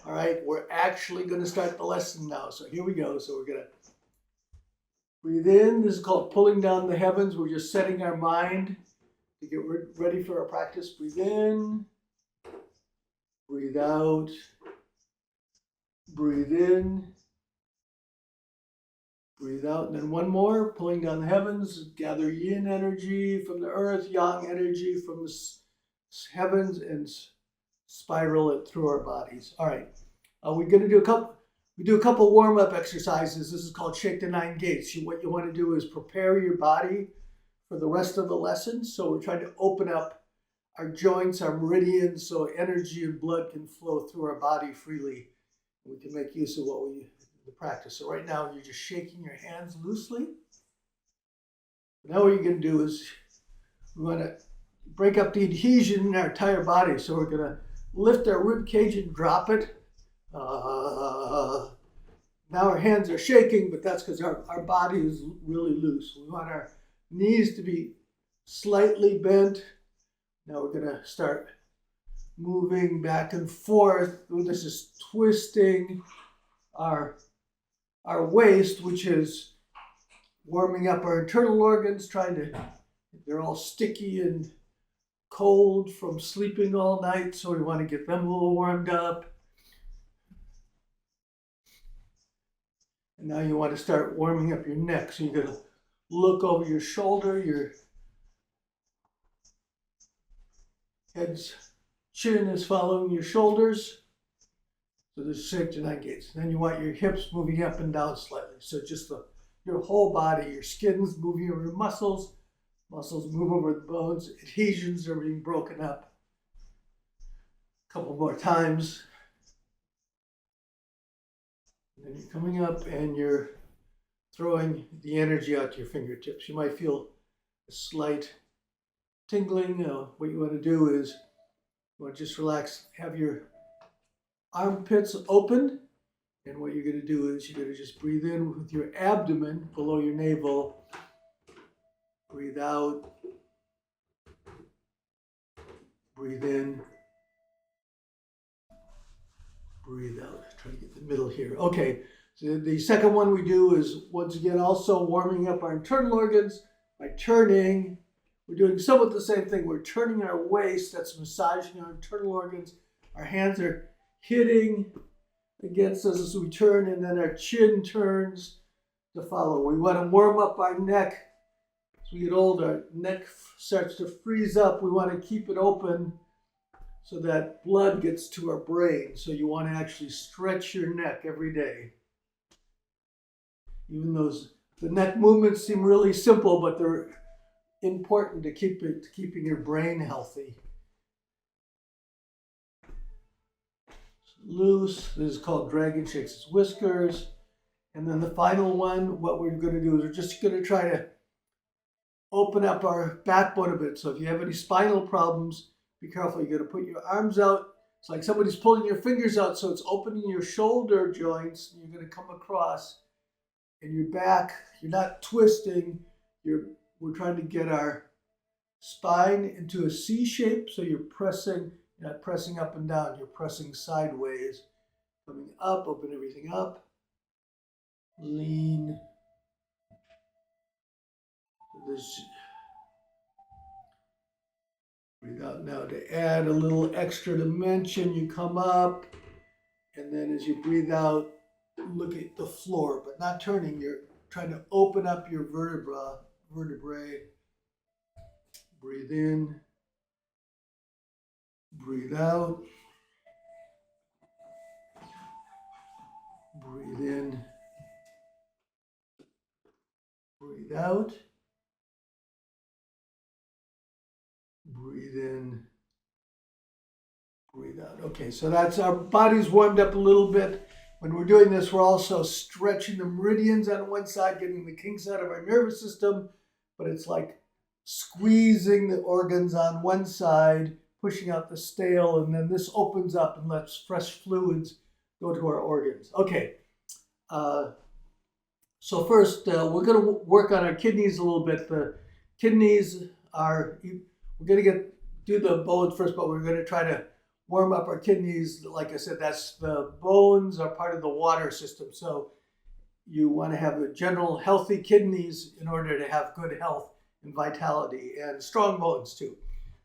All right, we're actually going to start the lesson now. So here we go. So we're going to breathe in. This is called pulling down the heavens. We're just setting our mind to get ready for our practice. Breathe in, breathe out, breathe in, breathe out. And then one more, pulling down the heavens. Gather yin energy from the earth, yang energy from the heavens, and spiral it through our bodies. All right, we're going to do a couple warm-up exercises. This is called Shake the Nine Gates. What you want to do is prepare your body for the rest of the lesson. So we're trying to open up our joints, our meridians, so energy and blood can flow through our body freely. We can make use of the practice. So right now you're just shaking your hands loosely. Now what you're going to do is we want to break up the adhesion in our entire body. So we're going to lift our rib cage and drop it. Now our hands are shaking, but that's because our body is really loose. We want our knees to be slightly bent. Now we're going to start moving back and forth. This is twisting our waist, which is warming up our internal organs, they're all sticky and cold from sleeping all night, so we want to get them a little warmed up. And now you want to start warming up your neck. So you're going to look over your shoulder, your head's chin is following your shoulders. So there's Shake the Nine Gates. Then you want your hips moving up and down slightly. So just your whole body, your skin's moving over your muscles move over the bones, adhesions are being broken up. A couple more times. And then you're coming up and you're throwing the energy out to your fingertips. You might feel a slight tingling. What you want to do is you want to just relax, have your armpits open. And what you're going to do is you're going to just breathe in with your abdomen below your navel. Breathe out. Breathe in. Breathe out. Try to get the middle here. Okay, so the second one we do is, once again, also warming up our internal organs by turning. We're doing somewhat the same thing. We're turning our waist. That's massaging our internal organs. Our hands are hitting against us as we turn, and then our chin turns to follow. We want to warm up our neck. As we get older, our neck starts to freeze up. We want to keep it open so that blood gets to our brain. So you want to actually stretch your neck every day. Even the neck movements seem really simple, but they're important to keeping your brain healthy. Loose. This is called Dragon Shakes its whiskers. And then the final one, what we're going to do is we're just going to try to open up our backbone a bit. So if you have any spinal problems, be careful. You're going to put your arms out. It's like somebody's pulling your fingers out, so it's opening your shoulder joints. And you're going to come across in your back. You're not twisting. We're trying to get our spine into a C shape. So you're not pressing up and down. You're pressing sideways. Coming up, open everything up. Lean. Breathe out now to add a little extra dimension. You come up, and then as you breathe out, look at the floor, but not turning. You're trying to open up your vertebrae. Breathe in. Breathe out. Breathe in. Breathe out. Breathe in. Breathe out. Okay, so that's our body's warmed up a little bit. When we're doing this, we're also stretching the meridians on one side, getting the kinks out of our nervous system, but it's like squeezing the organs on one side, pushing out the stale, and then this opens up and lets fresh fluids go to our organs. Okay, so first we're going to work on our kidneys a little bit. The kidneys are, we're going to do the bones first, but we're going to try to warm up our kidneys. Like I said, that's the bones are part of the water system. So you want to have a general healthy kidneys in order to have good health and vitality and strong bones too.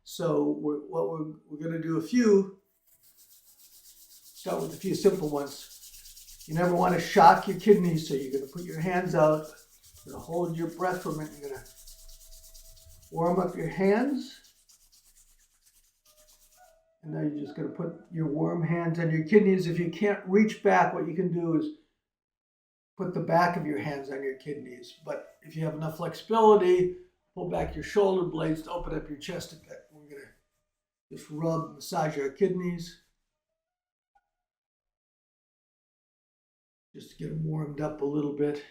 So we're going to do start with a few simple ones. You never want to shock your kidneys, so you're going to put your hands out, you're going to hold your breath for a minute, you're going to warm up your hands. And now you're just going to put your warm hands on your kidneys. If you can't reach back, what you can do is put the back of your hands on your kidneys. But if you have enough flexibility, pull back your shoulder blades to open up your chest a bit. We're going to just massage our kidneys. Just to get them warmed up a little bit.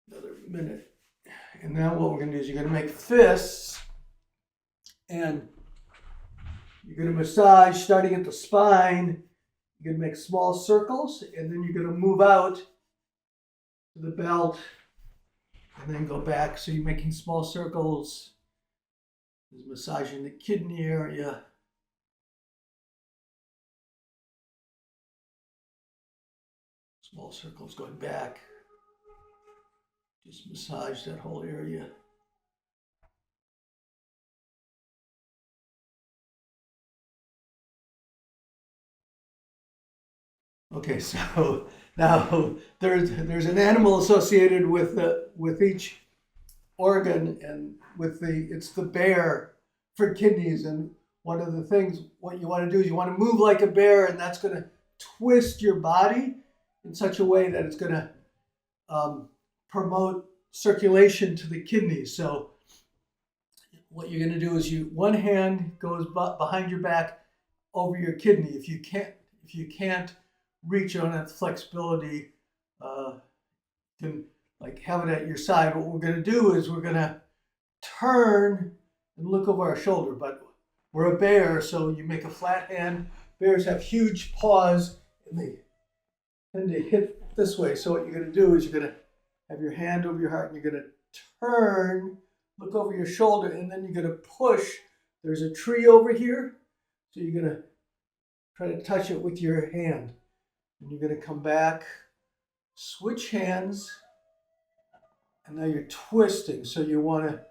Another minute. And now what we're going to do is you're going to make fists, and you're going to massage starting at the spine. You're going to make small circles, and then you're going to move out to the belt and then go back. So you're making small circles. Is massaging the kidney area. Small circles going back. Just massage that whole area. Okay, so now there's an animal associated with each organ, and it's the bear for kidneys. And one of the things what you want to do is you want to move like a bear, and that's going to twist your body in such a way that it's going to promote circulation to the kidneys. So what you're going to do is one hand goes behind your back over your kidney. If you can't reach on that flexibility, can like have it at your side. What we're going to do is we're going to turn and look over our shoulder, but we're a bear, so you make a flat hand. Bears have huge paws, and they tend to hit this way. So what you're going to do is you're going to have your hand over your heart, and you're going to turn, look over your shoulder, and then you're going to push. There's a tree over here, so you're going to try to touch it with your hand. And you're going to come back, switch hands, and now you're twisting. So you want to,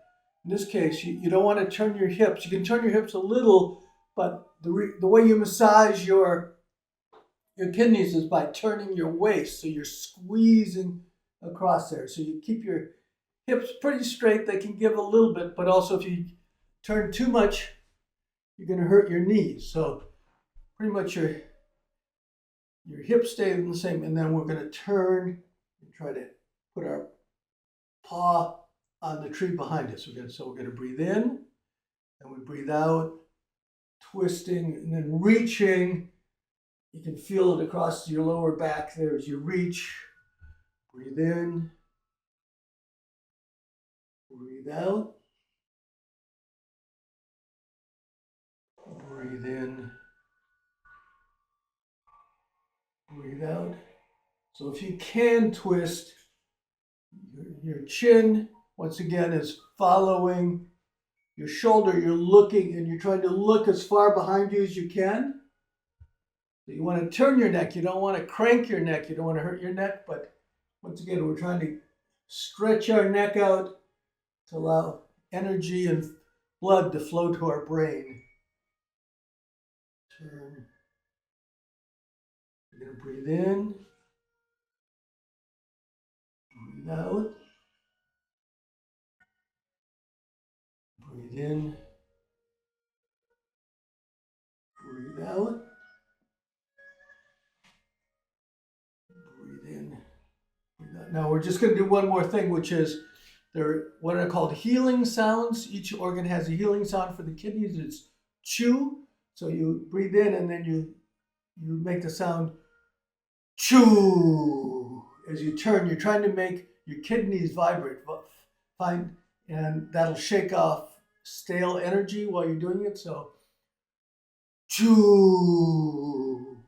in this case, you don't want to turn your hips. You can turn your hips a little, but the way you massage your kidneys is by turning your waist. So you're squeezing across there. So you keep your hips pretty straight. They can give a little bit, but also if you turn too much, you're going to hurt your knees. So pretty much your hips stay the same, and then we're going to turn and try to put our paw on the tree behind us. So we're going to breathe in, and we breathe out, twisting, and then reaching. You can feel it across your lower back there as you reach. Breathe in, breathe out, breathe in, breathe out. So if you can twist, your chin, once again, is following your shoulder. You're looking, and you're trying to look as far behind you as you can. So you want to turn your neck. You don't want to crank your neck. You don't want to hurt your neck. But once again, we're trying to stretch our neck out to allow energy and blood to flow to our brain. Turn. You're going to breathe in. Breathe out. Breathe in. Breathe out. Breathe in. Breathe out. Now we're just going to do one more thing, which is what are called healing sounds. Each organ has a healing sound. For the kidneys, it's chew. So you breathe in, and then you make the sound chew. As you turn, you're trying to make your kidneys vibrate. And that'll shake off stale energy while you're doing it. So chew.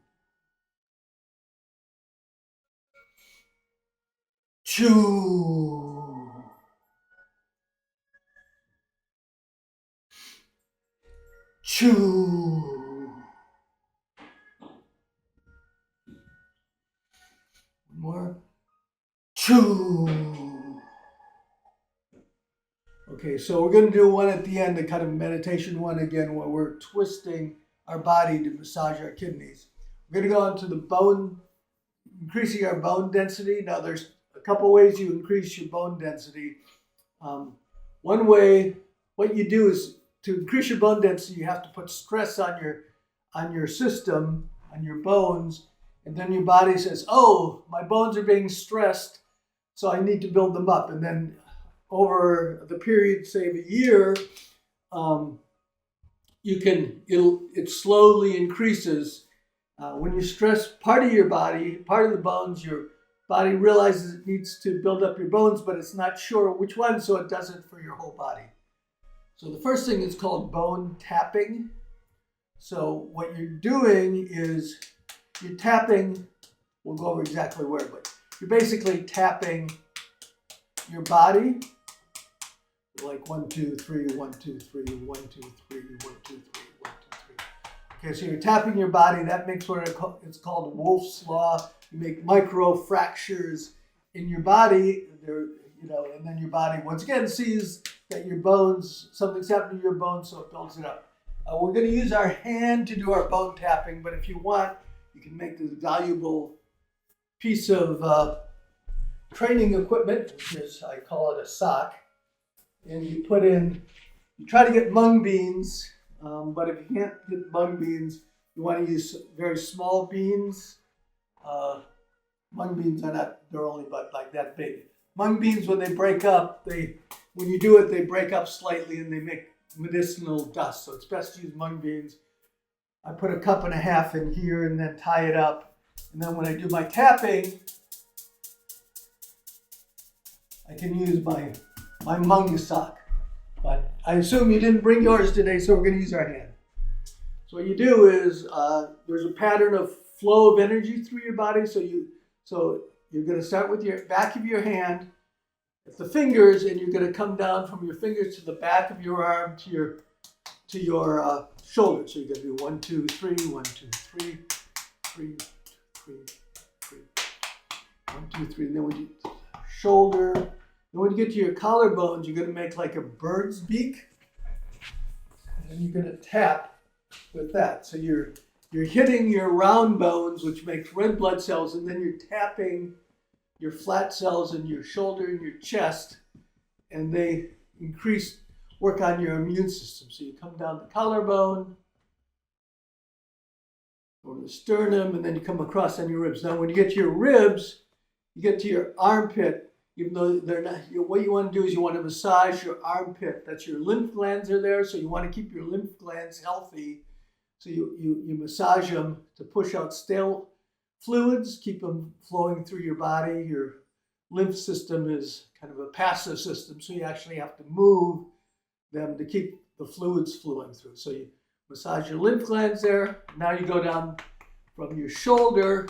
Chew. Choo. One more. Choo. Okay, so we're going to do one at the end, the kind of meditation one again, where we're twisting our body to massage our kidneys. We're going to go into the bone, increasing our bone density. Now, there's a couple ways you increase your bone density. One way, what you do is to increase your bone density, you have to put stress on your system, on your bones, and then your body says, "Oh, my bones are being stressed, so I need to build them up." And then over the period, say of a year, it slowly increases. When you stress part of your body, part of the bones, your body realizes it needs to build up your bones, but it's not sure which one, so it does it for your whole body. So the first thing is called bone tapping. So what you're doing is you're tapping, we'll go over exactly where, but you're basically tapping your body, like 1, 2, 3, 1, 2, 3, 1, 2, 3, 1, 2, 3, 1, 2, 3. Okay, so you're tapping your body. That makes what it's called Wolf's Law. You make micro fractures in your body, and then your body once again sees that your bones, something's happening to your bones, so it builds it up. We're going to use our hand to do our bone tapping, but if you want, you can make this valuable piece of training equipment, which is, I call it a sock, and you try to get mung beans. But if you can't get mung beans, you want to use very small beans. Mung beans they're only about like that big. Mung beans, when they break up, when you do it, they break up slightly and they make medicinal dust. So it's best to use mung beans. I put 1.5 cups in here and then tie it up. And then when I do my tapping, I can use my mung sock. But I assume you didn't bring yours today, so we're going to use our hand. So what you do is there's a pattern of flow of energy through your body. So you're going to start with your back of your hand at the fingers, and you're going to come down from your fingers to the back of your arm to your shoulder. So you're going to do 1, 2, 3, 1, 2, 3, 3, 3, 3, 1, 2, 3, and then when you shoulder. And when you get to your collarbones, you're going to make like a bird's beak, and you're going to tap with that. So you're hitting your round bones, which makes red blood cells, and then you're tapping your flat cells in your shoulder and your chest, and they work on your immune system. So you come down the collarbone, or the sternum, and then you come across on your ribs. Now, when you get to your ribs, you get to your armpit. Even though they're not, what you want to do is you want to massage your armpit. That's your lymph glands are there, so you want to keep your lymph glands healthy. So you massage them to push out stale fluids, keep them flowing through your body. Your lymph system is kind of a passive system, so you actually have to move them to keep the fluids flowing through. So you massage your lymph glands there. Now you go down from your shoulder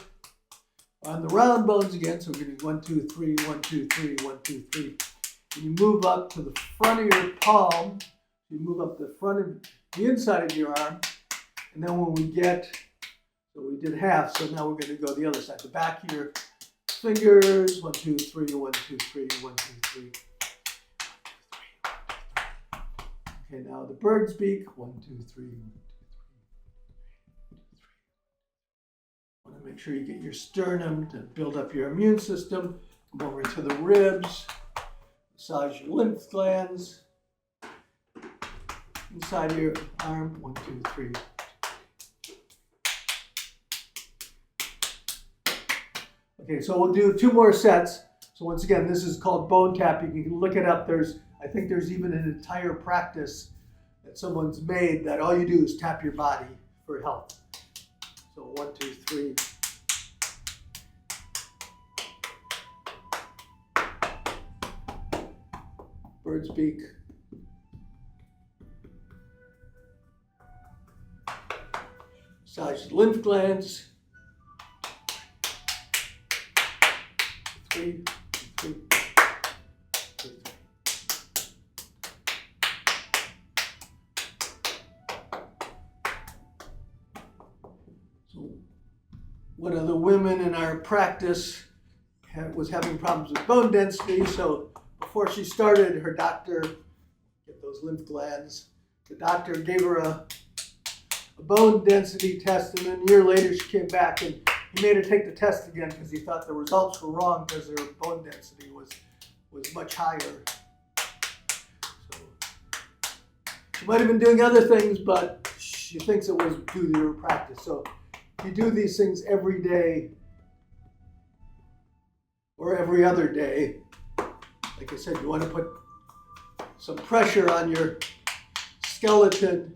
on the round bones again, so we're going to do 1, 2, 3, 1, 2, 3, 1, 2, 3. And you move up to the front of your palm. You move up the front of the inside of your arm. And then when we so we did half, so now we're going to go the other side. The back of your fingers, 1, 2, 3, 1, 2, 3, 1, 2, 3. Okay, now the bird's beak, 1, 2, 3, 1, 2, 3. Want to make sure you get your sternum to build up your immune system. Come over to the ribs. Massage your lymph glands. Inside your arm. 1, 2, 3. Okay, so we'll do 2 more sets. So once again, this is called bone tapping. You can look it up. I think there's even an entire practice that someone's made that all you do is tap your body for health. So 1, 2, 3. Bird's beak. Massage the lymph glands. 3, 3. one of the women in our practice was having problems with bone density, so before she started, her doctor, get those lymph glands, the doctor gave her a bone density test, and then a year later she came back and he made her take the test again because he thought the results were wrong because her bone density was much higher. So she might have been doing other things, but she thinks it was due to her practice. So if you do these things every day or every other day, like I said, you want to put some pressure on your skeleton.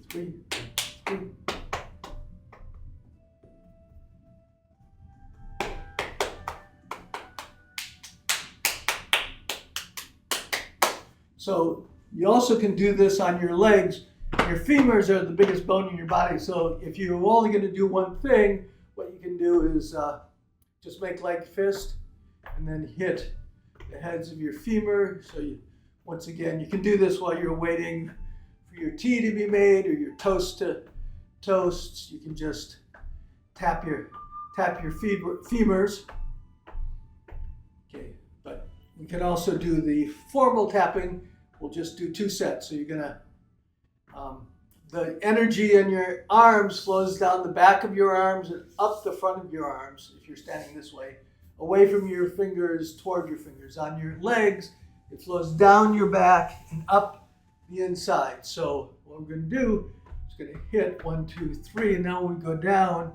Three. So you also can do this on your legs. Your femurs are the biggest bone in your body. So if you're only going to do one thing, what you can do is just make like fist and then hit the heads of your femur. So once again, you can do this while you're waiting for your tea to be made or your toast to toast. You can just tap your femurs. Okay, but we can also do the formal tapping. We'll just do 2 sets. So you're gonna, the energy in your arms flows down the back of your arms and up the front of your arms if you're standing this way, away from your fingers, toward your fingers. On your legs, it flows down your back and up the inside. So what we're going to do is going to hit 1, 2, 3, and now when we go down,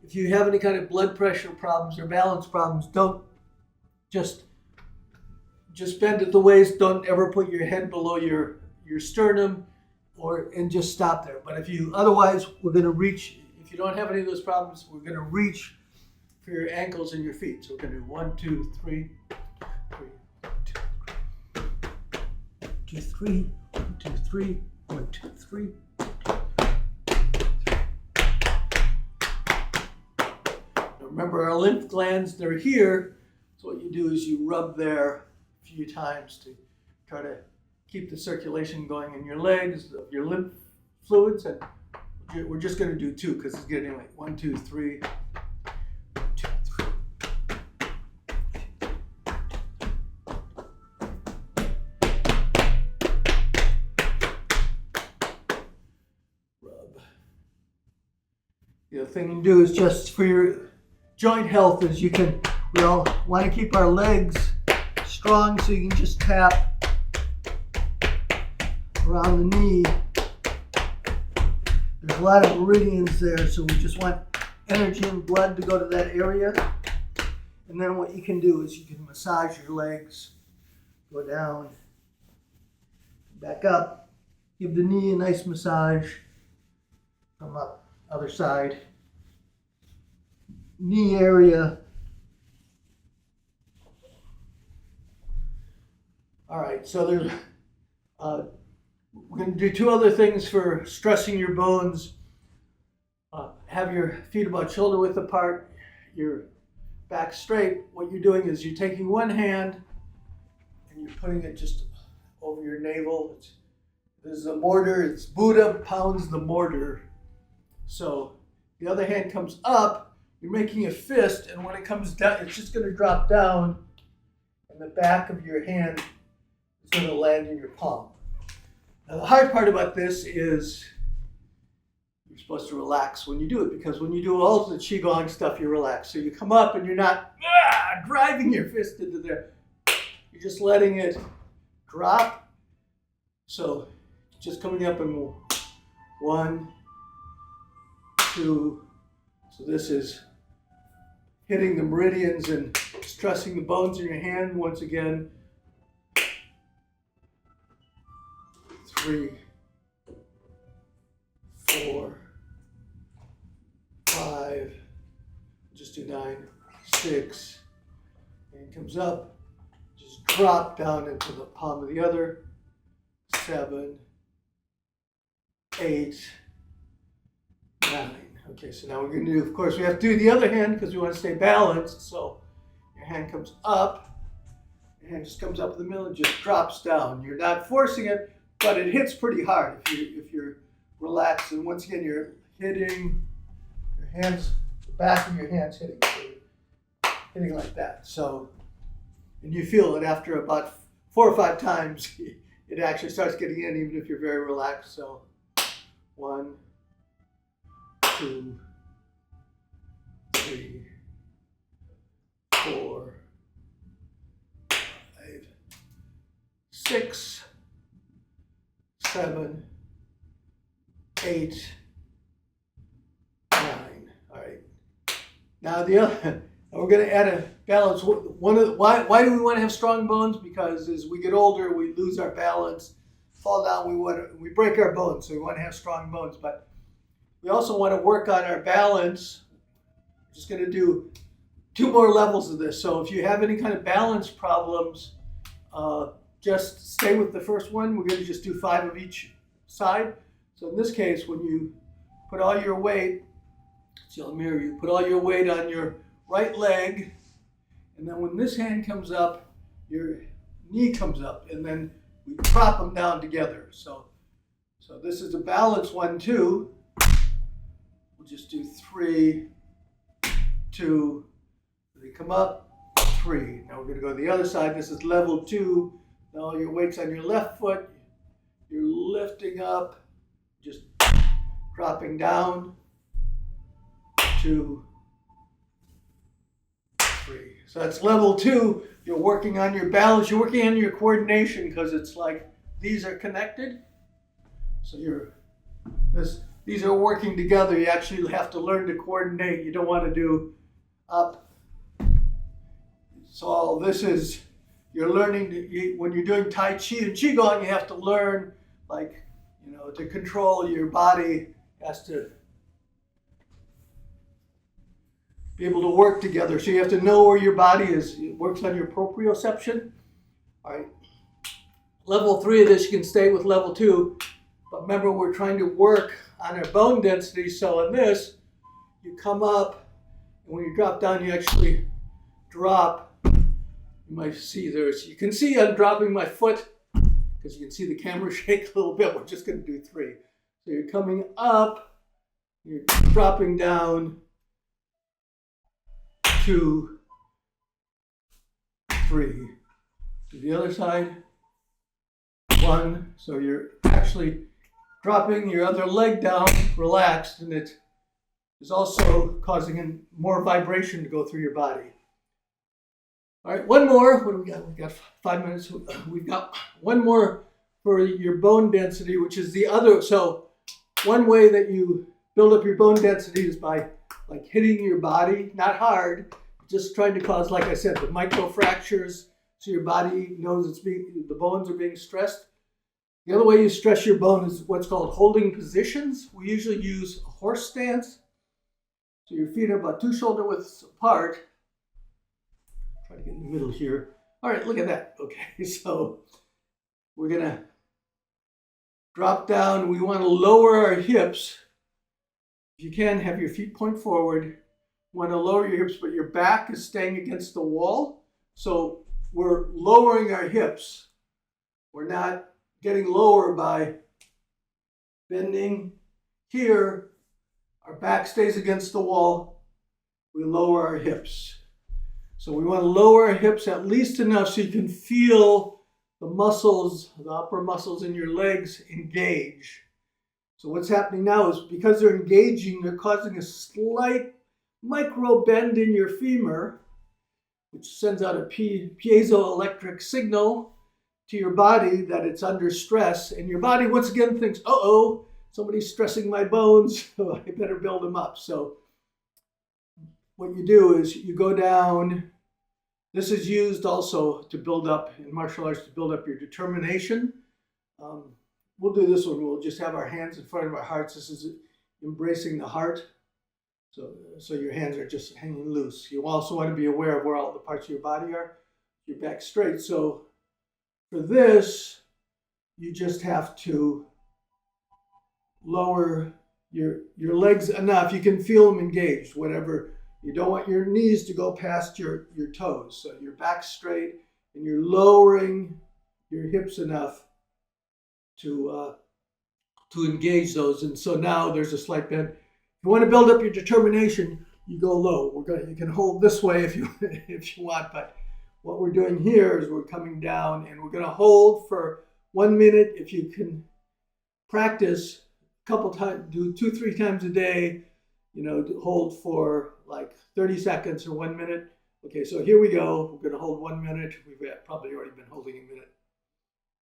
if you have any kind of blood pressure problems or balance problems, don't just bend at the waist. Don't ever put your head below your sternum, and just stop there. But otherwise, we're going to reach. If you don't have any of those problems, we're going to reach for your ankles and your feet. So we're going to do 1, 2, 3, 2, 3, 1, 2, 3, 1, 2, 3. Now remember, our lymph glands, they're here. So what you do is you rub there a few times to try to keep the circulation going in your legs, of your lymph fluids. And we're just going to do 2 because it's getting like 1, 2, 3. The other thing you do is just for your joint health is we all want to keep our legs strong, so you can just tap around the knee. There's a lot of meridians there, so we just want energy and blood to go to that area. And then what you can do is you can massage your legs, go down, back up, give the knee a nice massage, come up. Other side, knee area. All right, so we're going to do 2 other things for stressing your bones. Have your feet about shoulder width apart, your back straight. What you're doing is you're taking one hand and you're putting it just over your navel. This is a mortar. It's Buddha pounds the mortar. So the other hand comes up, you're making a fist, and when it comes down, it's just going to drop down, and the back of your hand is going to land in your palm. Now the hard part about this is you're supposed to relax when you do it, because when you do all the Qigong stuff, you relax. So you come up and you're not driving your fist into there. You're just letting it drop. So just coming up and 1, 2, so this is hitting the meridians and stressing the bones in your hand once again. 3, 4, 5, just do 9, 6, and comes up, just drop down into the palm of the other, 7, 8, 9. Okay, so now we're going to do, of course, we have to do the other hand because we want to stay balanced. So your hand comes up, your hand just comes up in the middle and just drops down. You're not forcing it, but it hits pretty hard if you're relaxed. And once again, you're hitting your hands, the back of your hands hitting, hitting like that. So, and you feel it after about 4 or 5 times, it actually starts getting in, even if you're very relaxed. So, 1, 2, 3, 4, 5, 6, 7, 8, 9. All right. Now the other, we're going to add a balance. Why do we want to have strong bones? Because as we get older, we lose our balance, fall down. We break our bones, so we want to have strong bones. But we also want to work on our balance. We're just going to do 2 more levels of this. So if you have any kind of balance problems, just stay with the first one. We're going to just do 5 of each side. So in this case, when you put all your weight, see, I'll mirror you, put all your weight on your right leg, and then when this hand comes up, your knee comes up, and then we prop them down together. So this is a balance 1, 2. We'll just do 3, 2. They come up, 3. Now we're going to go to the other side. This is level 2. Now your weight's on your left foot. You're lifting up, just dropping down, 2, 3. So that's level 2. You're working on your balance. You're working on your coordination because it's like these are connected. So these are working together. You actually have to learn to coordinate. You don't want to do up. So this is, you're learning when you're doing Tai Chi and Qigong, you have to learn, like, to control your body. Has to be able to work together. So you have to know where your body is. It works on your proprioception. All right. Level 3 of this, you can stay with level 2. But remember, we're trying to work on our bone density. So in this, you come up, and when you drop down, you actually drop. You might see you can see I'm dropping my foot because you can see the camera shake a little bit. We're just going to do 3. So you're coming up, you're dropping down, 2, 3. To the other side, 1. So you're actually dropping your other leg down, relaxed, and it is also causing more vibration to go through your body. All right, one more. What do we got? We got 5 minutes. We've got one more for your bone density, which is the other. So one way that you build up your bone density is by like hitting your body, not hard, just trying to cause, like I said, the micro fractures, so your body knows the bones are being stressed. The other way you stress your bone is what's called holding positions. We usually use a horse stance. So your feet are about 2 shoulder widths apart. Try to get in the middle here. All right, look at that. Okay, so we're gonna drop down. We want to lower our hips. If you can, have your feet point forward. You want to lower your hips, but your back is staying against the wall. So we're lowering our hips. We're not getting lower by bending here. Our back stays against the wall. We lower our hips. So we want to lower our hips at least enough so you can feel the muscles, the upper muscles in your legs engage. So what's happening now is because they're engaging, they're causing a slight micro bend in your femur, which sends out a piezoelectric signal to your body that it's under stress. And your body once again thinks, uh-oh, somebody's stressing my bones, so I better build them up. So what you do is you go down. This is used also to build up, in martial arts, to build up your determination. We'll do this one. We'll just have our hands in front of our hearts. This is embracing the heart. So your hands are just hanging loose. You also want to be aware of where all the parts of your body are. Your back straight. So for this, you just have to lower your legs enough. You can feel them engaged, whatever. You don't want your knees to go past your toes. So your back straight, and you're lowering your hips enough to engage those. And so now there's a slight bend. If you want to build up your determination, you go low. You can hold this way if you if you want, but what we're doing here is we're coming down and we're going to hold for 1 minute. If you can practice a couple times, do 2-3 times a day, hold for like 30 seconds or 1 minute. Okay, so here we go. We're going to hold 1 minute. We've probably already been holding a minute.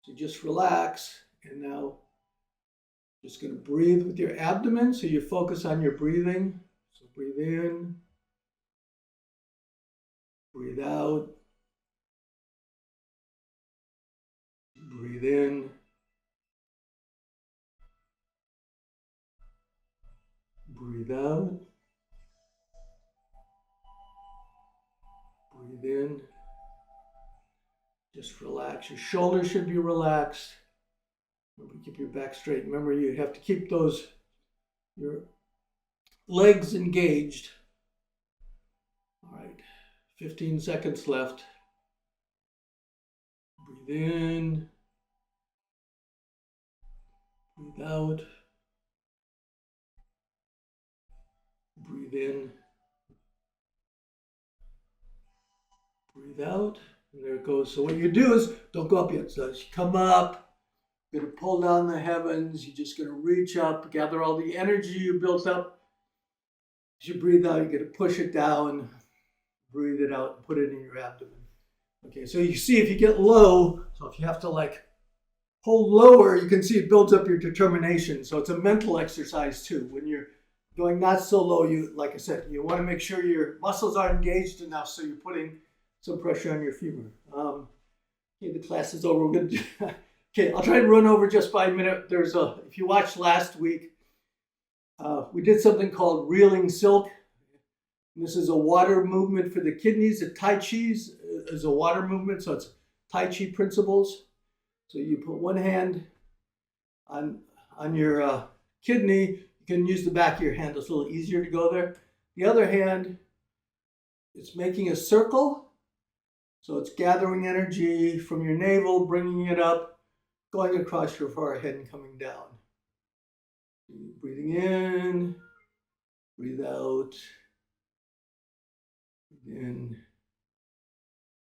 So just relax, and now just going to breathe with your abdomen. So you focus on your breathing. So breathe in, breathe out, breathe in, breathe out, breathe in. Just relax. Your shoulders should be relaxed. Remember, keep your back straight. Remember, you have to keep your legs engaged. All right, 15 seconds left. Breathe in, breathe out, breathe in, breathe out, and there it goes. So what you do is, don't go up yet. So as you come up, you're going to pull down the heavens. You're just going to reach up, gather all the energy you built up. As you breathe out, you're going to push it down, breathe it out, and put it in your abdomen. Okay, so you see if you get low, so if you have to hold lower, you can see it builds up your determination. So it's a mental exercise too. When you're going not so low, like I said, you want to make sure your muscles are engaged enough so you're putting some pressure on your femur. Okay, the class is over. We're going to do, okay, I'll try to run over just by a minute. If you watched last week, we did something called reeling silk. This is a water movement for the kidneys. The Tai Chi is a water movement, so it's Tai Chi principles. So you put one hand on your kidney. You can use the back of your hand. It's a little easier to go there. The other hand, it's making a circle. So it's gathering energy from your navel, bringing it up, going across your forehead and coming down. Breathing in, breathe out. In.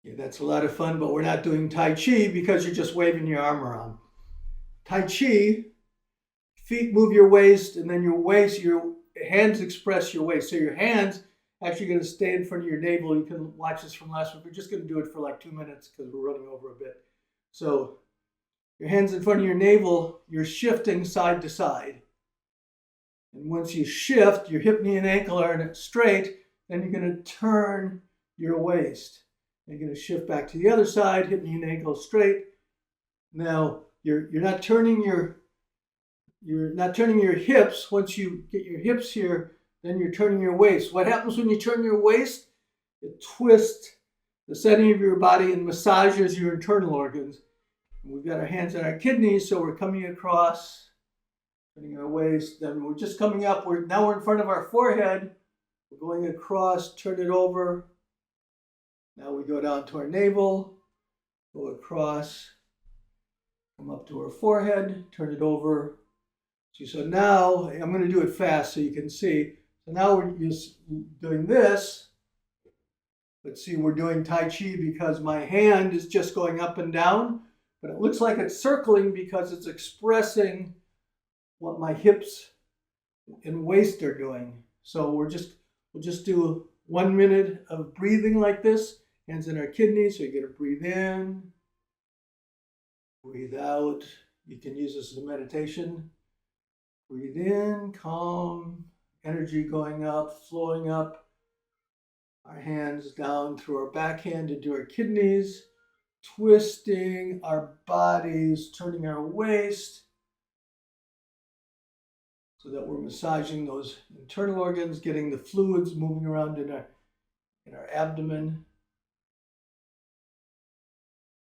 Yeah, that's a lot of fun, but we're not doing Tai Chi because you're just waving your arm around. Tai Chi, feet move your waist, and then your hands express your waist. So your hands actually going to stay in front of your navel. You can watch this from last week. We're just going to do it for like 2 minutes because we're running over a bit. So your hands in front of your navel, you're shifting side to side. And once you shift, your hip, knee, and ankle are straight, then you're going to turn your waist. You're going to shift back to the other side, hip, knee, and ankle straight. Now you're not turning your hips. Once you get your hips here, then you're turning your waist. What happens when you turn your waist? It twists the center of your body and massages your internal organs. And we've got our hands on our kidneys, so we're coming across, turning our waist. Then we're just coming up. Now we're in front of our forehead. We're going across, turn it over. Now we go down to our navel, go across, come up to our forehead, turn it over. So now, I'm going to do it fast so you can see. So now we're just doing this. But see, we're doing Tai Chi because my hand is just going up and down, but it looks like it's circling because it's expressing what my hips and waist are doing. So we'll just do 1 minute of breathing like this. Hands in our kidneys, so you're going to breathe in, breathe out. You can use this as a meditation. Breathe in, calm, energy going up, flowing up. Our hands down through our backhand into our kidneys, twisting our bodies, turning our waist so that we're massaging those internal organs, getting the fluids moving around in our abdomen.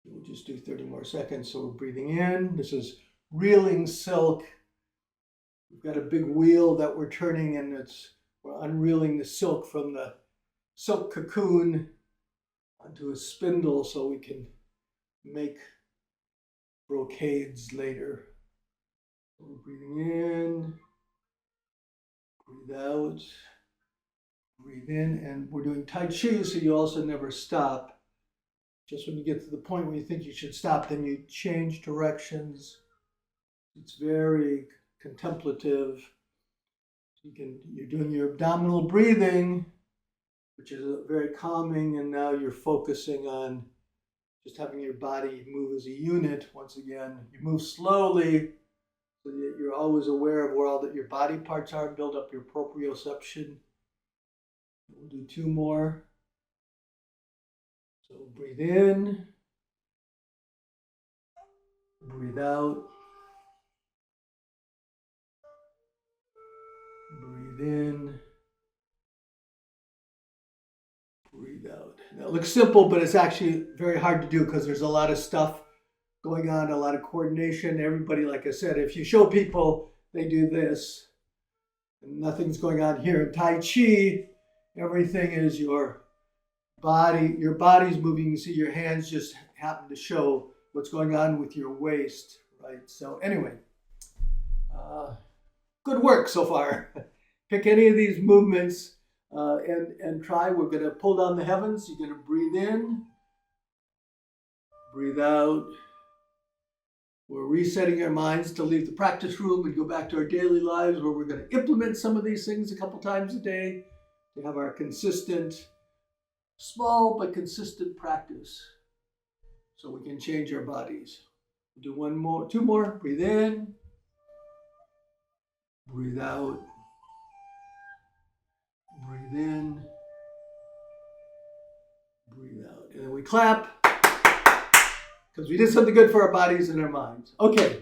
We'll just do 30 more seconds. So we're breathing in. This is reeling silk. We've got a big wheel that we're turning, and we're unreeling the silk from the silk cocoon onto a spindle so we can make brocades later. So we're breathing in, breathe out, breathe in, and we're doing Tai Chi, so you also never stop. Just when you get to the point where you think you should stop, then you change directions. It's very contemplative. You're doing your abdominal breathing, which is very calming, and now you're focusing on just having your body move as a unit. Once again, you move slowly so that you're always aware of where all your body parts are, build up your proprioception. We'll do two more. So breathe in, breathe out, breathe in, breathe out. That looks simple, but it's actually very hard to do because there's a lot of stuff going on, a lot of coordination. Everybody, like I said, if you show people they do this, and nothing's going on here. In Tai Chi, everything is your body's moving. You see your hands just happen to show what's going on with your waist, right? So anyway, good work so far. Pick any of these movements and try. We're going to pull down the heavens. You're going to breathe in, breathe out. We're resetting our minds to leave the practice room and go back to our daily lives where we're going to implement some of these things a couple times a day to have our consistent, small but consistent practice so we can change our bodies. We'll do two more. Breathe in, breathe out, breathe in, breathe out. And then we clap because we did something good for our bodies and our minds. Okay.